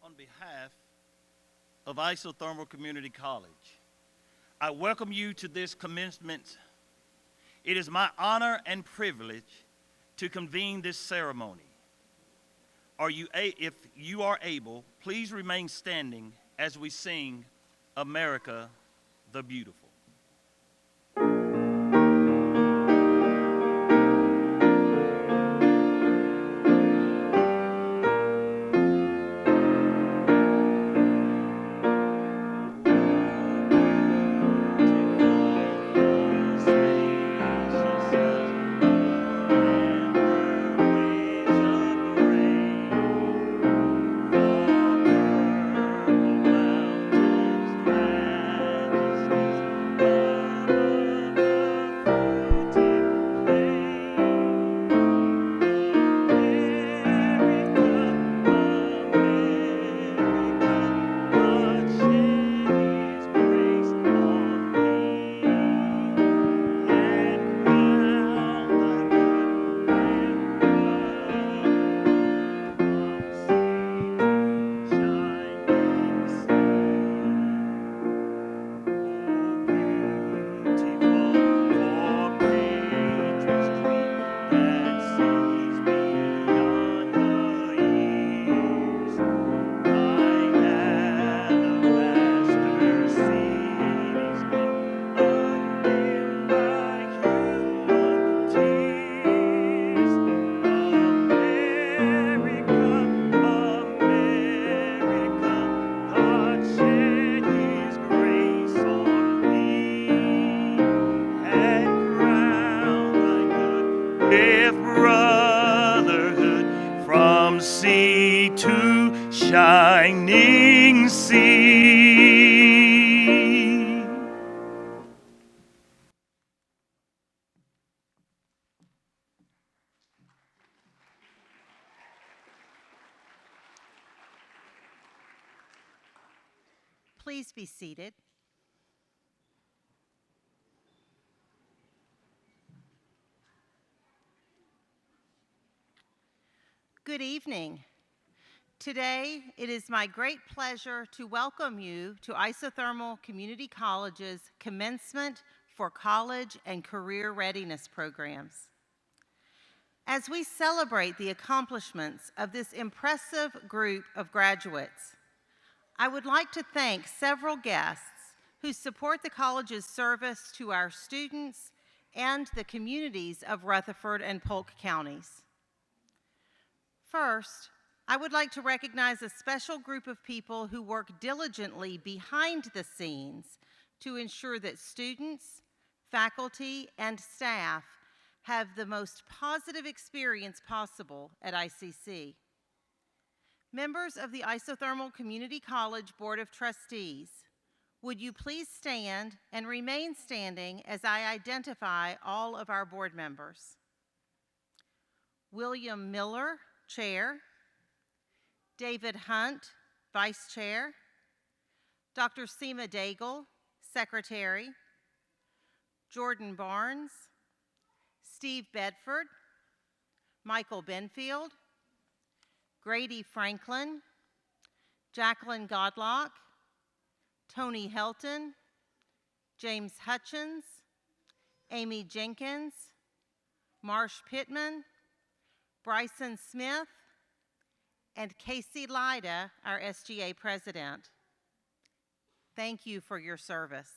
On behalf of Isothermal Community College, I welcome you to this commencement. It is my honor and privilege to convene this ceremony. If you are able, please remain standing as we sing America the Beautiful. Sea to shining sea. please be seated? Good evening. Today, it is my great pleasure to welcome you to Isothermal Community College's Commencement for College and Career Readiness programs. As we celebrate the accomplishments of this impressive group of graduates, I would like to thank several guests who support the college's service to our students and the communities of Rutherford and Polk counties. First, I would like to recognize a special group of people who work diligently behind the scenes to ensure that students, faculty, and staff have the most positive experience possible at ICC. Members of the Isothermal Community College Board of Trustees, would you please stand and remain standing as I identify all of our board members? William Miller, Chair. David Hunt, Vice Chair. Dr. Seema Daigle, Secretary. Jordan Barnes. Steve Bedford. Michael Benfield. Grady Franklin. Jacqueline Godlock. Tony Helton. James Hutchins. Amy Jenkins. Marsh Pittman. Bryson Smith, and Casey Lyda, our SGA President. Thank you for your service.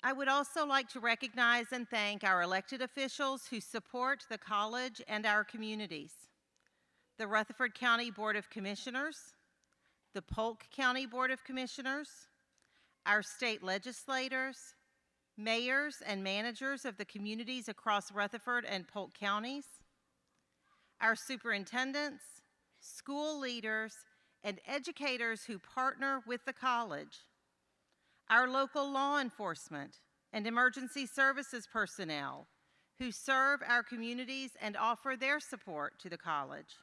I would also like to recognize and thank our elected officials who support the college and our communities. The Rutherford County Board of Commissioners, the Polk County Board of Commissioners, our state legislators, mayors and managers of the communities across Rutherford and Polk counties, our superintendents, school leaders, and educators who partner with the college, our local law enforcement and emergency services personnel who serve our communities and offer their support to the college.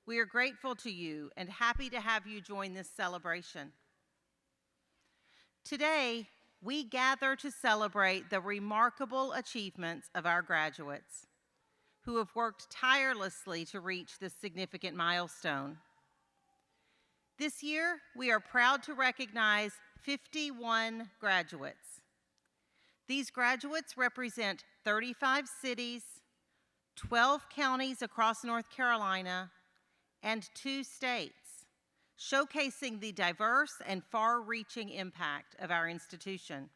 We are grateful to you and happy to have you join this celebration. Today, we gather to celebrate the remarkable achievements of our graduates who have worked tirelessly to reach this significant milestone. This year, we are proud to recognize 51 graduates. These graduates represent 35 cities, 12 counties across North Carolina, and 2 states, showcasing the diverse and far-reaching impact of our institution.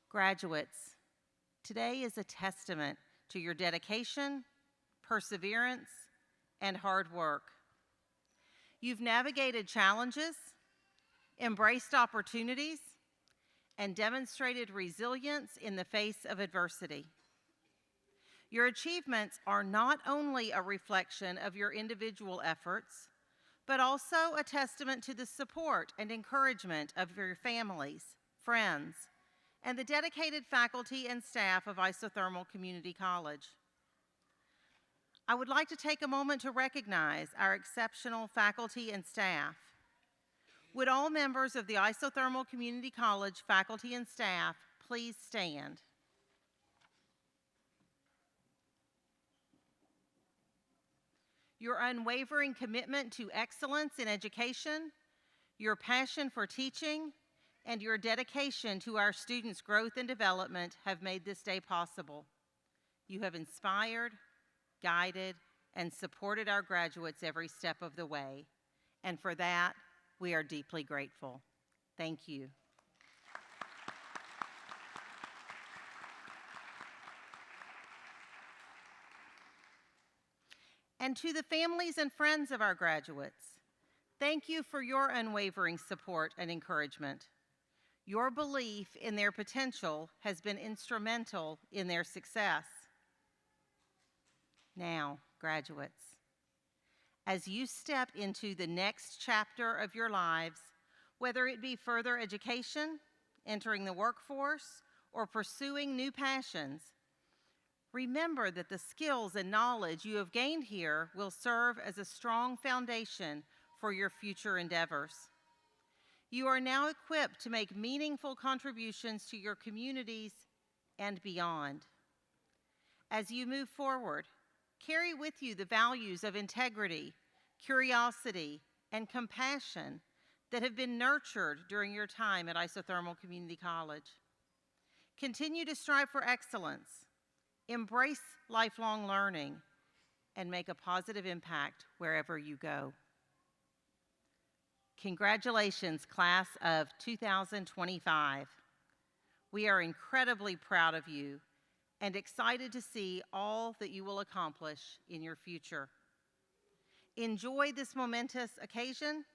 Graduates, today is a testament to your dedication, perseverance, and hard work. You've navigated challenges, embraced opportunities, and demonstrated resilience in the face of adversity. Your achievements are not only a reflection of your individual efforts, but also a testament to the support and encouragement of your families, friends, and the dedicated faculty and staff of Isothermal Community College. I would like to take a moment to recognize our exceptional faculty and staff. Would all members of the Isothermal Community College faculty and staff please stand? Your unwavering commitment to excellence in education, your passion for teaching, and your dedication to our students' growth and development have made this day possible. You have inspired, guided, and supported our graduates every step of the way, and for that, we are deeply grateful. Thank you. And to the families and friends of our graduates, thank you for your unwavering support and encouragement. Your belief in their potential has been instrumental in their success. Now, graduates, as you step into the next chapter of your lives, whether it be further education, entering the workforce, or pursuing new passions, Remember that the skills and knowledge you have gained here will serve as a strong foundation for your future endeavors. You are now equipped to make meaningful contributions to your communities and beyond. As you move forward, carry with you the values of integrity, curiosity, and compassion that have been nurtured during your time at Isothermal Community College. Continue to strive for excellence, embrace lifelong learning, and make a positive impact wherever you go. Congratulations, class of 2025. We are incredibly proud of you and excited to see all that you will accomplish in your future. Enjoy this momentous occasion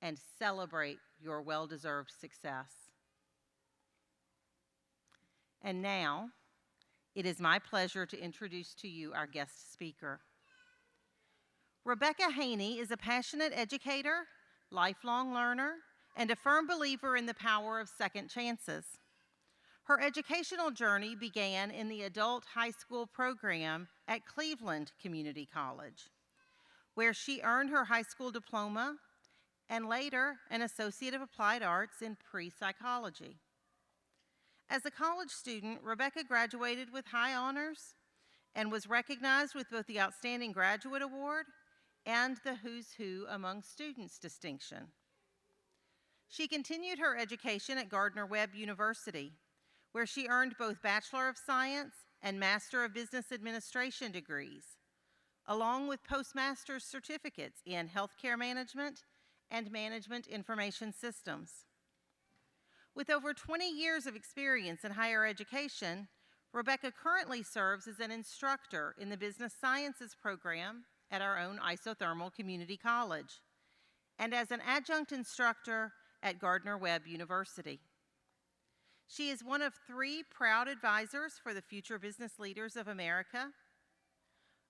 and celebrate your well-deserved success. And now, it is my pleasure to introduce to you our guest speaker. Rebecca Haney is a passionate educator, lifelong learner, and a firm believer in the power of second chances. Her educational journey began in the adult high school program at Cleveland Community College, where she earned her high school diploma and later an Associate of Applied Arts in pre-psychology. As a college student, Rebecca graduated with high honors and was recognized with both the Outstanding Graduate Award and the Who's Who Among Students distinction. She continued her education at Gardner-Webb University, where she earned both Bachelor of Science and Master of Business Administration degrees, along with postmaster's certificates in healthcare management and management information systems. With over 20 years of experience in higher education, Rebecca currently serves as an instructor in the Business Sciences program at our own Isothermal Community College, and as an adjunct instructor at Gardner-Webb University. She is one of 3 proud advisors for the Future Business Leaders of America.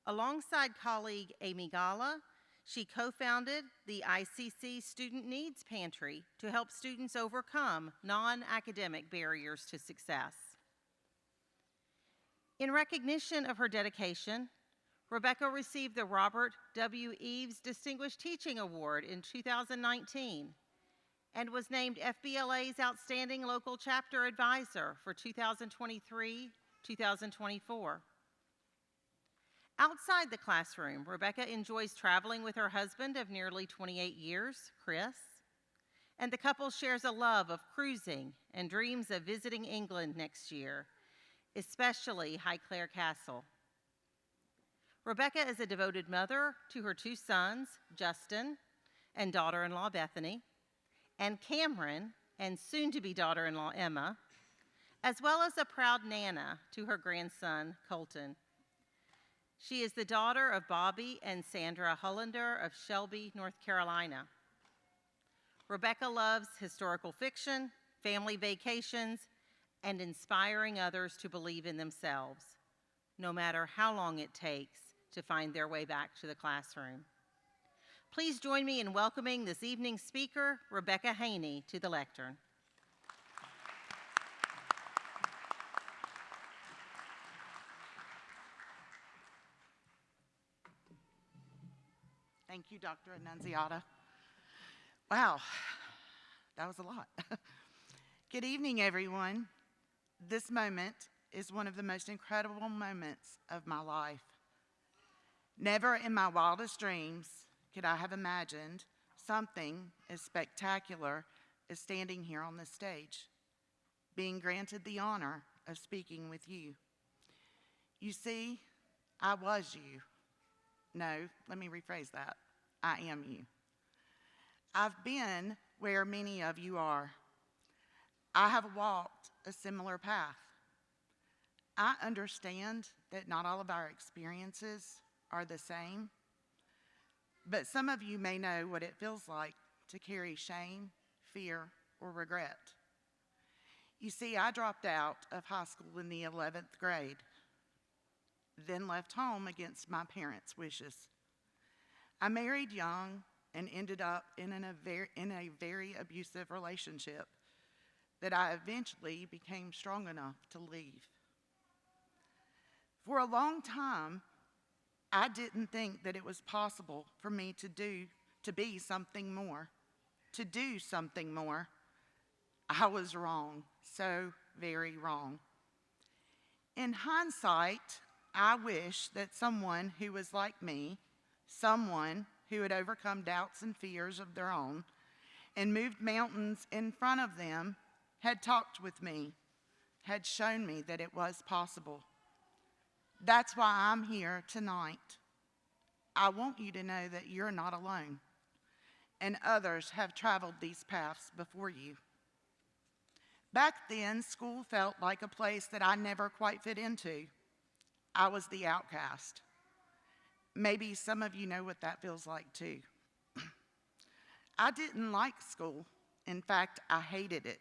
Alongside colleague Amy Gala, she co-founded the ICC Student Needs Pantry to help students overcome non-academic barriers to success. In recognition of her dedication, Rebecca received the Robert W. Eves Distinguished Teaching Award in 2019 and was named FBLA's Outstanding Local Chapter Advisor for 2023-2024. Outside the classroom, Rebecca enjoys traveling with her husband of nearly 28 years, Chris, and the couple shares a love of cruising and dreams of visiting England next year, especially Highclere Castle. Rebecca is a devoted mother to her 2 sons, Justin and daughter-in-law Bethany, and Cameron and soon-to-be daughter-in-law Emma, as well as a proud nana to her grandson Colton. She is the daughter of Bobby and Sandra Hollander of Shelby, North Carolina. Rebecca loves historical fiction, family vacations, and inspiring others to believe in themselves, no matter how long it takes to find their way back to the classroom. Please join me in welcoming this evening's speaker, Rebecca Haney, to the lectern. Thank you, Dr. Annunziata. Wow, that was a lot. Good evening, everyone. This moment is one of the most incredible moments of my life. Never in my wildest dreams could I have imagined something as spectacular as standing here on this stage, being granted the honor of speaking with you. You see, I was you. No, let me rephrase that. I am you. I've been where many of you are. I have walked a similar path. I understand that not all of our experiences are the same, but some of you may know what it feels like to carry shame, fear, or regret. You see, I dropped out of high school in the 11th grade, then left home against my parents' wishes. I married young and ended up in a very abusive relationship that I eventually became strong enough to leave. For a long time, I didn't think that it was possible for me to be something more, to do something more. I was wrong, so very wrong. In hindsight, I wish that someone who was like me, someone who had overcome doubts and fears of their own and moved mountains in front of them, had talked with me, had shown me that it was possible. That's why I'm here tonight. I want you to know that you're not alone, and others have traveled these paths before you. Back then, school felt like a place that I never quite fit into. I was the outcast. Maybe some of you know what that feels like too. I didn't like school. In fact, I hated it.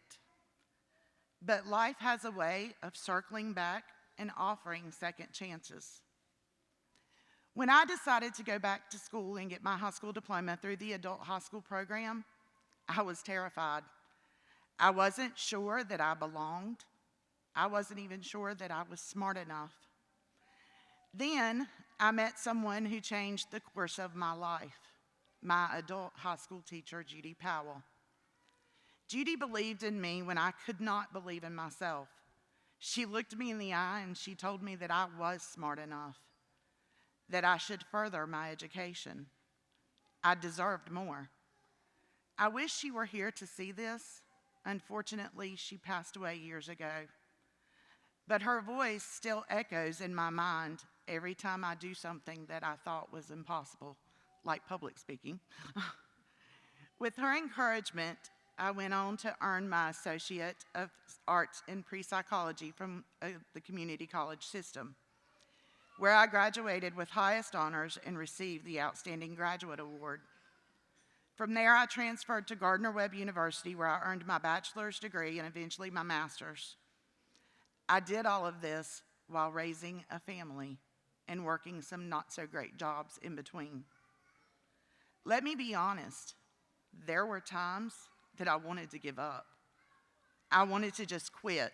But life has a way of circling back and offering second chances. When I decided to go back to school and get my high school diploma through the adult high school program, I was terrified. I wasn't sure that I belonged. I wasn't even sure that I was smart enough. Then I met someone who changed the course of my life, my adult high school teacher, Judy Powell. Judy believed in me when I could not believe in myself. She looked me in the eye and she told me that I was smart enough, that I should further my education. I deserved more. I wish she were here to see this. Unfortunately, she passed away years ago. But her voice still echoes in my mind every time I do something that I thought was impossible, like public speaking. With her encouragement, I went on to earn my Associate of Arts in Pre-Psychology from the community college system, where I graduated with highest honors and received the Outstanding Graduate Award. From there, I transferred to Gardner-Webb University, where I earned my bachelor's degree and eventually my master's. I did all of this while raising a family and working some not-so-great jobs in between. Let me be honest, there were times that I wanted to give up. I wanted to just quit.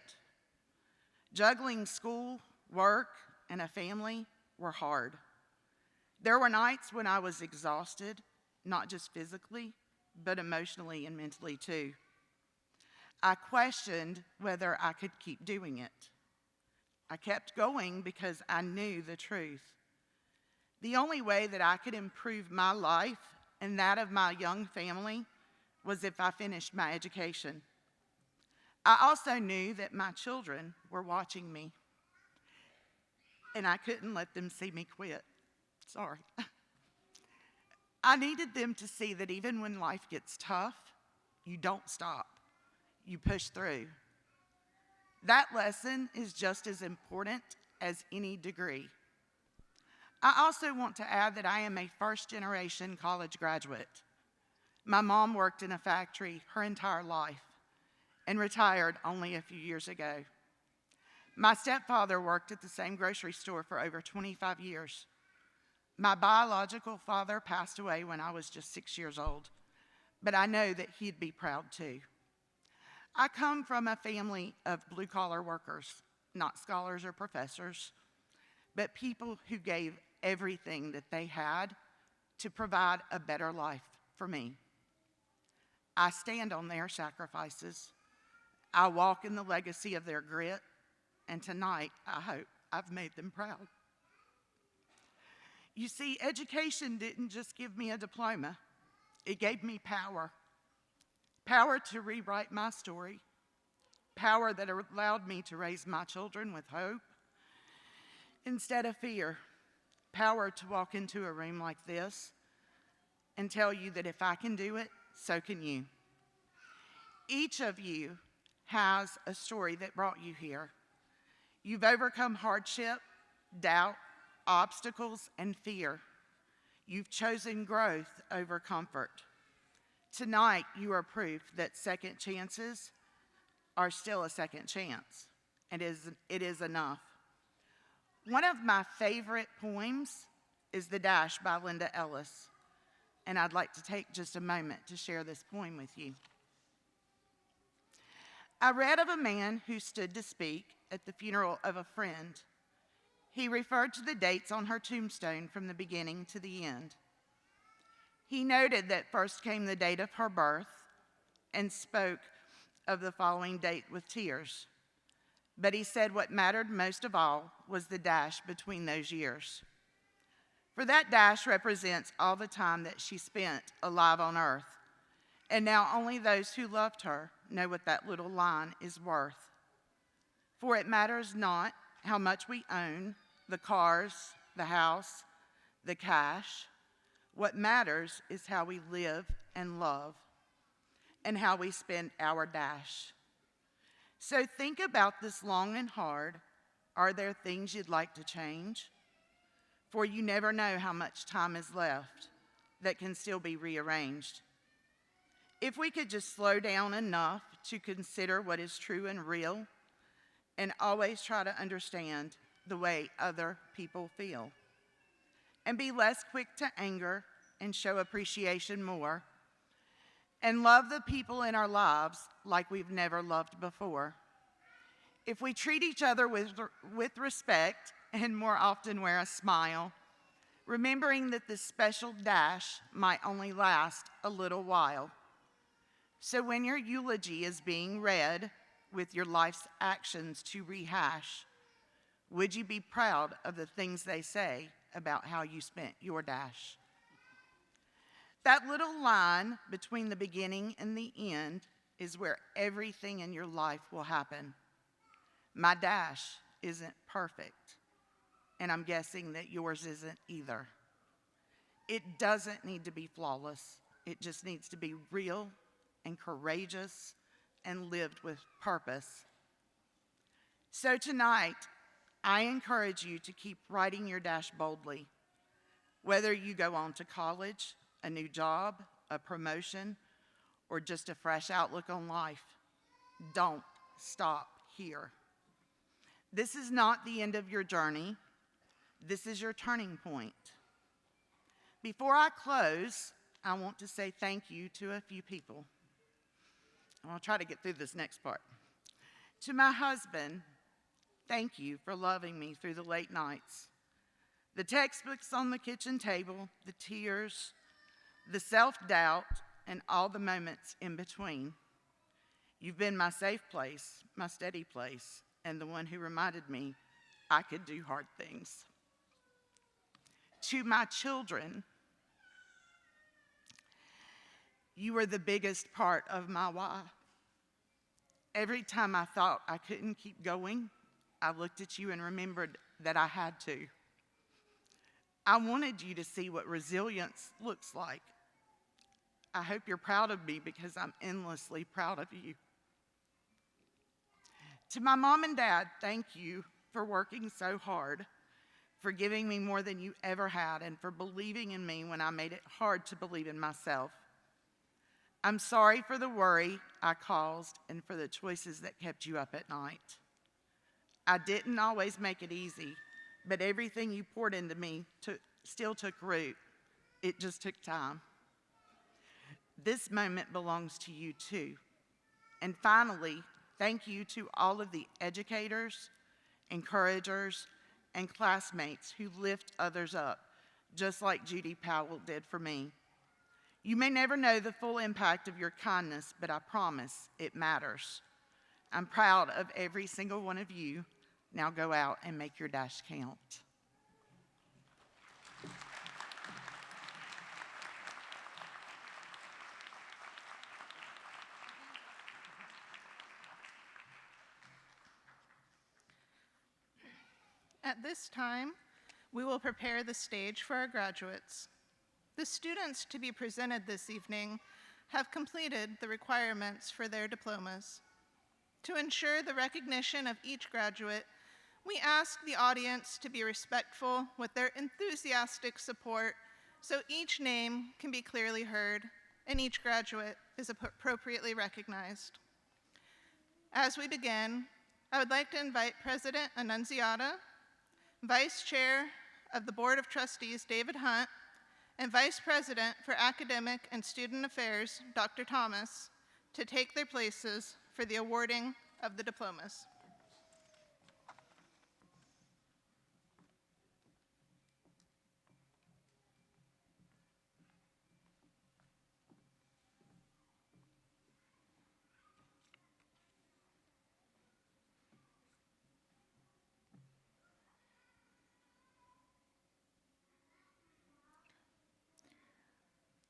Juggling school, work, and a family were hard. There were nights when I was exhausted, not just physically, but emotionally and mentally too. I questioned whether I could keep doing it. I kept going because I knew the truth. The only way that I could improve my life and that of my young family was if I finished my education. I also knew that my children were watching me, and I couldn't let them see me quit. Sorry. I needed them to see that even when life gets tough, you don't stop. You push through. That lesson is just as important as any degree. I also want to add that I am a first-generation college graduate. My mom worked in a factory her entire life and retired only a few years ago. My stepfather worked at the same grocery store for over 25 years. My biological father passed away when I was just 6 years old, but I know that he'd be proud too. I come from a family of blue-collar workers, not scholars or professors, but people who gave everything that they had to provide a better life for me. I stand on their sacrifices. I walk in the legacy of their grit, and tonight, I hope I've made them proud. You see, education didn't just give me a diploma. It gave me power. Power to rewrite my story. Power that allowed me to raise my children with hope instead of fear. Power to walk into a room like this and tell you that if I can do it, so can you. Each of you has a story that brought you here. You've overcome hardship, doubt, obstacles, and fear. You've chosen growth over comfort. Tonight, you are proof that second chances are still a second chance, and it is enough. One of my favorite poems is The Dash by Linda Ellis, and I'd like to take just a moment to share this poem with you. I read of a man who stood to speak at the funeral of a friend. He referred to the dates on her tombstone from the beginning to the end. He noted that first came the date of her birth and spoke of the following date with tears. But he said what mattered most of all was the dash between those years. For that dash represents all the time that she spent alive on earth. And now only those who loved her know what that little line is worth. For it matters not how much we own, the cars, the house, the cash. What matters is how we live and love and how we spend our dash. So think about this long and hard. Are there things you'd like to change? For you never know how much time is left that can still be rearranged. If we could just slow down enough to consider what is true and real and always try to understand the way other people feel and be less quick to anger and show appreciation more and love the people in our lives like we've never loved before. If we treat each other with respect and more often wear a smile, remembering that this special dash might only last a little while. So when your eulogy is being read with your life's actions to rehash, would you be proud of the things they say about how you spent your dash? That little line between the beginning and the end is where everything in your life will happen. My dash isn't perfect, and I'm guessing that yours isn't either. It doesn't need to be flawless. It just needs to be real and courageous and lived with purpose. So tonight, I encourage you to keep writing your dash boldly. Whether you go on to college, a new job, a promotion, or just a fresh outlook on life, don't stop here. This is not the end of your journey. This is your turning point. Before I close, I want to say thank you to a few people. I'll try to get through this next part. To my husband, thank you for loving me through the late nights. The textbooks on the kitchen table, the tears, the self-doubt, and all the moments in between. You've been my safe place, my steady place, and the one who reminded me I could do hard things. To my children, you were the biggest part of my why. Every time I thought I couldn't keep going, I looked at you and remembered that I had to. I wanted you to see what resilience looks like. I hope you're proud of me because I'm endlessly proud of you. To my mom and dad, thank you for working so hard, for giving me more than you ever had, and for believing in me when I made it hard to believe in myself. I'm sorry for the worry I caused and for the choices that kept you up at night. I didn't always make it easy, but everything you poured into me still took root. It just took time. This moment belongs to you too. And finally, thank you to all of the educators, encouragers, and classmates who lift others up, just like Judy Powell did for me. You may never know the full impact of your kindness, but I promise it matters. I'm proud of every single one of you. Now go out and make your dash count. At this time, we will prepare the stage for our graduates. The students to be presented this evening have completed the requirements for their diplomas. To ensure the recognition of each graduate, we ask the audience to be respectful with their enthusiastic support so each name can be clearly heard and each graduate is appropriately recognized. As we begin, I would like to invite President Annunziata, Vice Chair of the Board of Trustees David Hunt, and Vice President for Academic and Student Affairs Dr. Thomas to take their places for the awarding of the diplomas.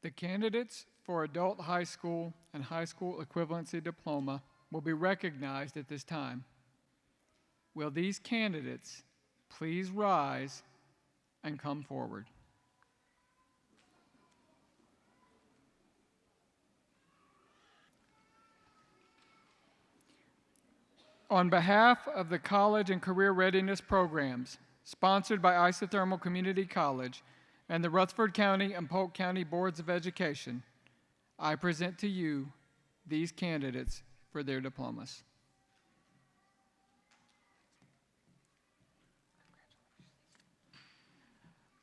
The candidates for adult high school and high school equivalency diploma will be recognized at this time. Will these candidates please rise and come forward? On behalf of the College and Career Readiness programs, sponsored by Isothermal Community College and the Rutherford County and Polk County Boards of Education, I present to you these candidates for their diplomas.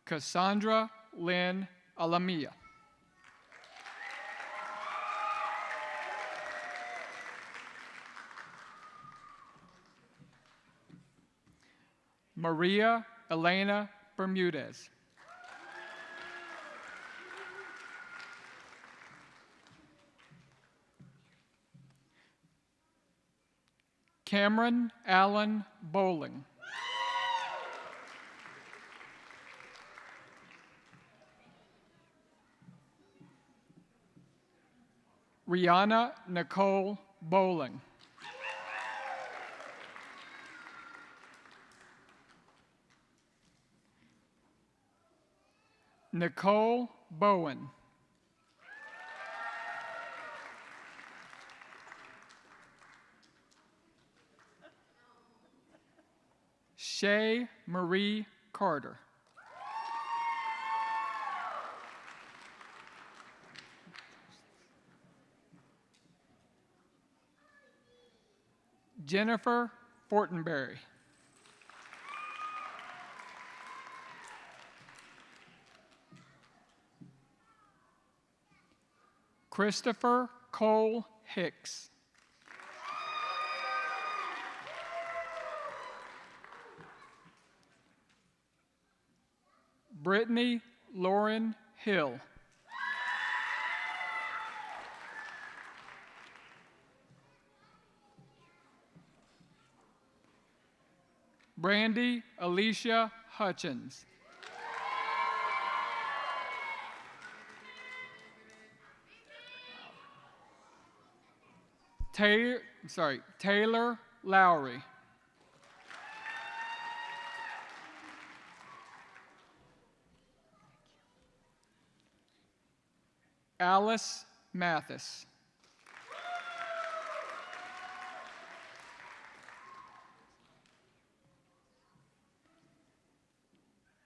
Cassandra Lynn Alamia. Maria Elena Bermudez. Cameron Allen Bowling. Rihanna Nicole Bowling. Nicole Bowen. Shay Marie Carter. Jennifer Fortenberry. Christopher Cole Hicks. Brittany Lauren Hill. Brandy Alicia Hutchins. Taylor Lowry. Alice Mathis.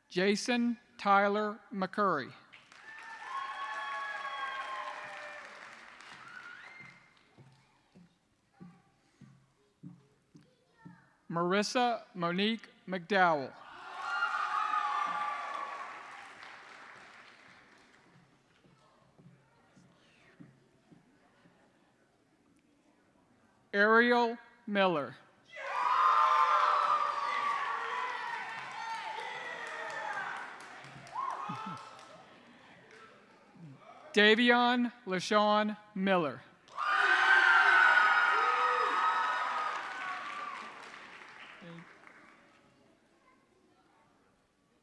Jason Tyler McCurry. Marissa Monique McDowell. Ariel Miller. Davion LaShawn Miller.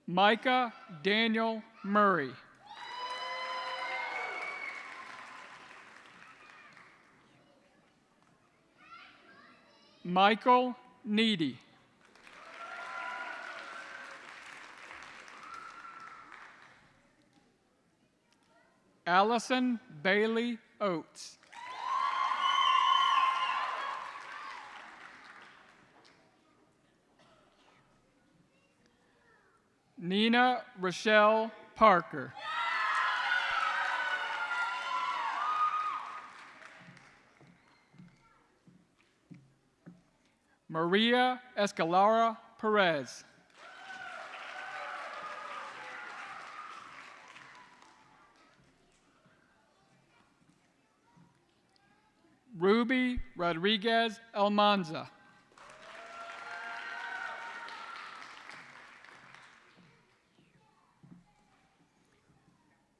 Micah Daniel Murray. Michael Needy. Allison Bailey Oates. Nina Rochelle Parker. Maria Escalara Perez. Ruby Rodriguez Almanza.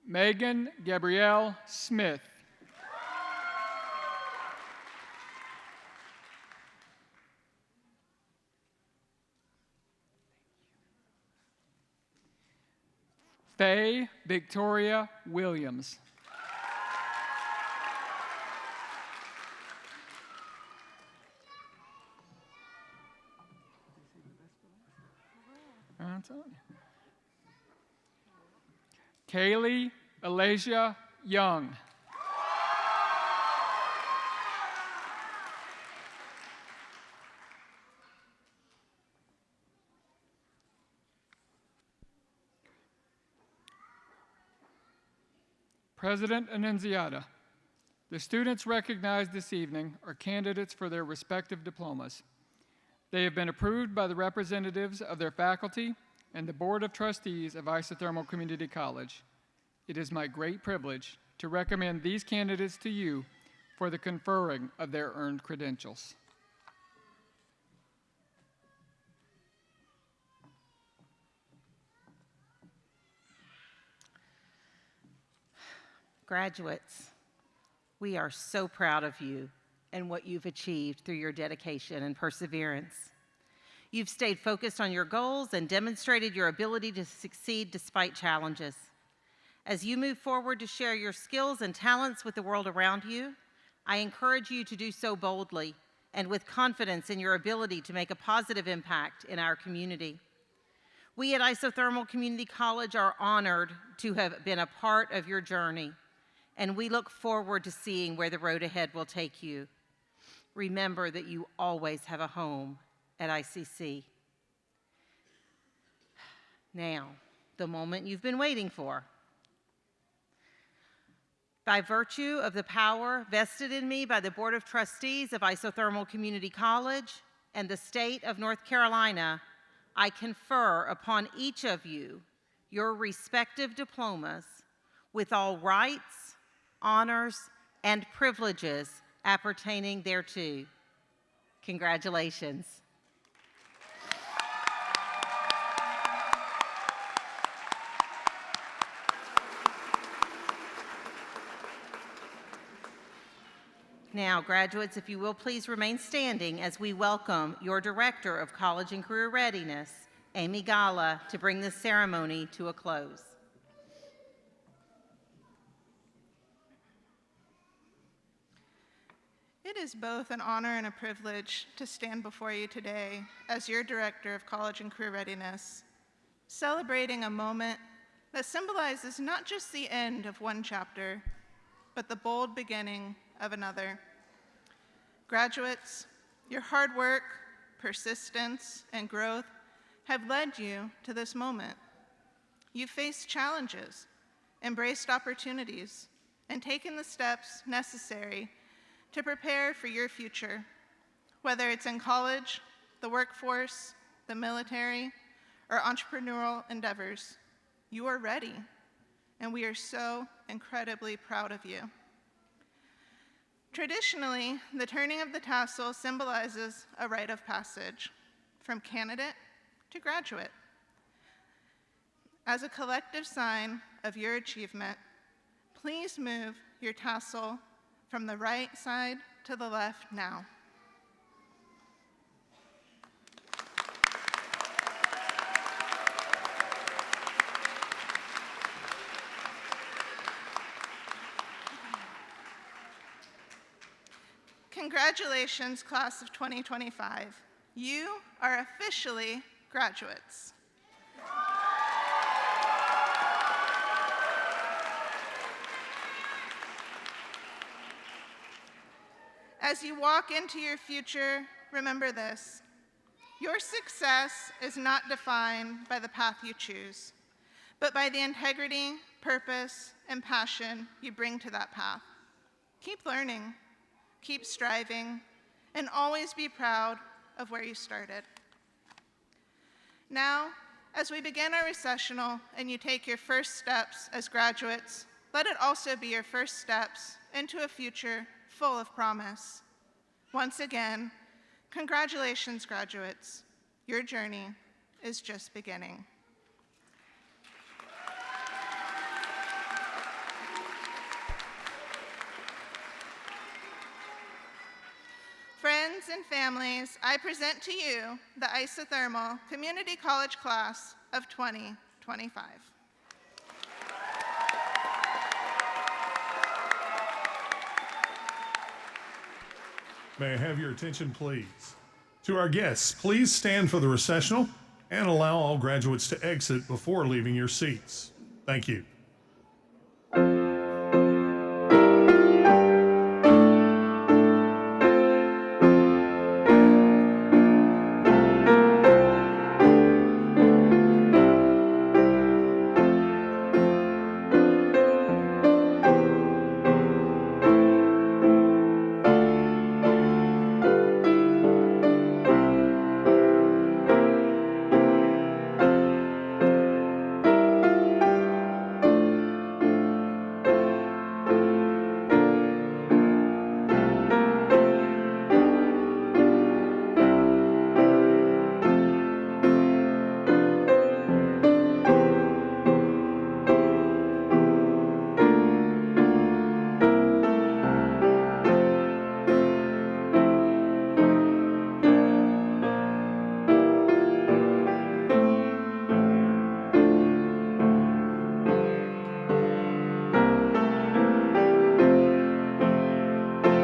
Megan Gabrielle Smith. Faye Victoria Williams. Kaylee Alasia Young. President Annunziata, the students recognized this evening are candidates for their respective diplomas. They have been approved by the representatives of their faculty and the Board of Trustees of Isothermal Community College. It is my great privilege to recommend these candidates to you for the conferring of their earned credentials. Graduates, we are so proud of you and what you've achieved through your dedication and perseverance. You've stayed focused on your goals and demonstrated your ability to succeed despite challenges. As you move forward to share your skills and talents with the world around you, I encourage you to do so boldly and with confidence in your ability to make a positive impact in our community. We at Isothermal Community College are honored to have been a part of your journey, and we look forward to seeing where the road ahead will take you. Remember that you always have a home at ICC. Now, the moment you've been waiting for. By virtue of the power vested in me by the Board of Trustees of Isothermal Community College and the state of North Carolina, I confer upon each of you your respective diplomas with all rights, honors, and privileges appertaining thereto. Congratulations. Now, graduates, if you will please remain standing as we welcome your Director of College and Career Readiness, Amy Gala, to bring this ceremony to a close. It is both an honor and a privilege to stand before you today as your Director of College and Career Readiness, celebrating a moment that symbolizes not just the end of one chapter, but the bold beginning of another. Graduates, your hard work, persistence, and growth have led you to this moment. You've faced challenges, embraced opportunities, and taken the steps necessary to prepare for your future, whether it's in college, the workforce, the military, or entrepreneurial endeavors. You are ready, and we are so incredibly proud of you. Traditionally, the turning of the tassel symbolizes a rite of passage from candidate to graduate. As a collective sign of your achievement, please move your tassel from the right side to the left now. Congratulations, class of 2025. You are officially graduates. As you walk into your future, remember this: your success is not defined by the path you choose, but by the integrity, purpose, and passion you bring to that path. Keep learning, keep striving, and always be proud of where you started. Now, as we begin our recessional and you take your first steps as graduates, let it also be your first steps into a future full of promise. Once again, congratulations, graduates. Your journey is just beginning. Friends and families, I present to you the Isothermal Community College Class of 2025. May I have your attention, please? To our guests, please stand for the recessional and allow all graduates to exit before leaving your seats. Thank you.